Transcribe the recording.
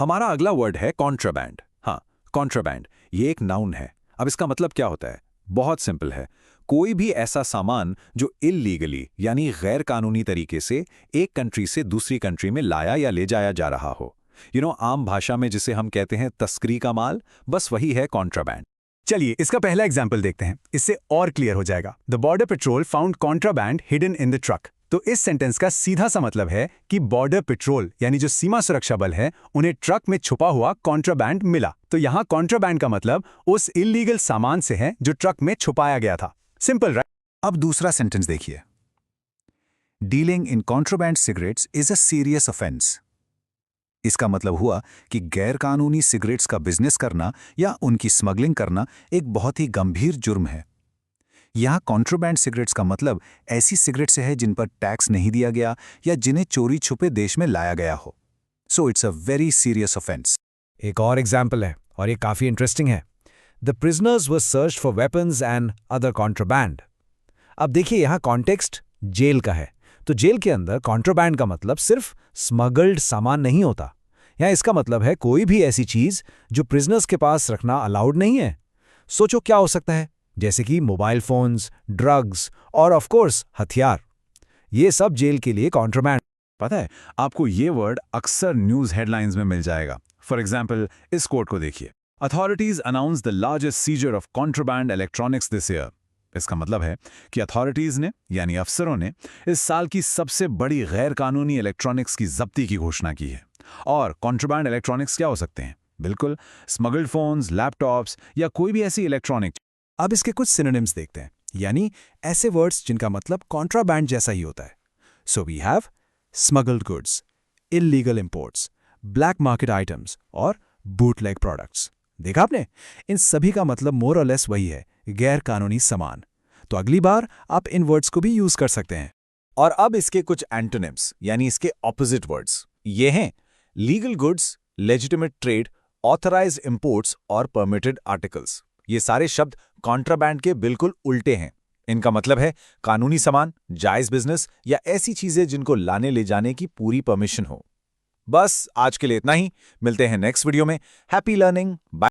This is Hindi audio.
हमारा अगला वर्ड है कॉन्ट्राबैंड। हाँ, कॉन्ट्राबैंड ये एक नाउन है। अब इसका मतलब क्या होता है? बहुत सिंपल है। कोई भी ऐसा सामान जो इल्लीगली यानी गैर कानूनी तरीके से एक कंट्री से दूसरी कंट्री में लाया या ले जाया जा रहा हो। आम भाषा में जिसे हम कहते हैं तस्करी का माल, बस वही है कॉन्ट्राबैंड। चलिए इसका पहला एग्जाम्पल देखते हैं, इससे और क्लियर हो जाएगा। The border patrol found contraband hidden in the truck. तो इस सेंटेंस का सीधा सा मतलब है कि बॉर्डर पेट्रोल यानी जो सीमा सुरक्षा बल है, उन्हें ट्रक में छुपा हुआ कॉन्ट्राबैंड मिला। तो यहाँ कॉन्ट्राबैंड का मतलब उस इल्लीगल सामान से है जो ट्रक में छुपाया गया था। Simple, right? अब दूसरा सेंटेंस देखिए। Dealing in contraband cigarettes is a serious offence. इसका मतलब हुआ कि गैर कानूनी सिगरेट्स का बिजनेस करना या उनकी स्मगलिंग करना एक बहुत ही गंभीर जुर्म है। यहाँ कॉन्ट्राबैंड सिगरेट्स का मतलब ऐसी सिगरेट से है जिन पर टैक्स नहीं दिया गया या जिन्हें चोरी छुपे देश में लाया गया हो। So it's a very serious offence. एक और एग्जाम्पल है और ये काफी इंटरेस्टिंग है। The prisoners were searched for weapons and other contraband. अब देखिए यहाँ कॉन्टेक्स्ट जेल का है, तो जेल के अंदर कॉन्ट्राबैंड का मतलब सिर्फ स्मगल्ड सामान नहीं होता। यहाँ इसका मतलब है कोई भी ऐसी चीज जो प्रिजनर्स के पास रखना अलाउड नहीं है। सोचो क्या हो सकता है, जैसे कि मोबाइल फोन्स, ड्रग्स और ऑफ कोर्स हथियार। ये सब जेल के लिए कॉन्ट्राबैंड। पता है, आपको ये वर्ड अक्सर न्यूज हेडलाइंस में मिल जाएगा। फॉर एग्जाम्पल, इस कोट को देखिए। Authorities announce the largest scissor of contraband electronics this year. इसका मतलब है कि अथॉरिटीज ने यानी अफसरों ने इस साल की सबसे बड़ी गैर कानूनी इलेक्ट्रॉनिक्स की जब्ती की घोषणा की है। और कॉन्ट्राबैंड इलेक्ट्रॉनिक्स क्या हो सकते हैं? बिल्कुल स्मगल्ड फोन्स, लैपटॉप्स या कोई भी ऐसी इलेक्ट्रॉनिक। अब इसके कुछ सिनोनिम्स देखते हैं, यानी ऐसे वर्ड्स जिनका मतलब कॉन्ट्राबैंड जैसा ही होता है। So we have smuggled goods, illegal imports, black market items और बूटलेग प्रोडक्ट्स। देखा आपने? इन सभी का मतलब मोर और लेस वही है, गैर कानूनी सामान। तो अगली बार आप इन वर्ड्स को भी यूज कर सकते हैं। और अब इसके कुछ एंटोनिम्स यानी इसके ऑपोजिट वर्ड्स ये हैं legal goods, legitimate trade, authorised imports और परमिटेड आर्टिकल्स। ये सारे शब्द कॉन्ट्राबैंड के बिल्कुल उल्टे हैं। इनका मतलब है कानूनी सामान, जायज बिजनेस या ऐसी चीजें जिनको लाने ले जाने की पूरी परमिशन हो। बस आज के लिए इतना ही। मिलते हैं नेक्स्ट वीडियो में। Happy learning. बाय।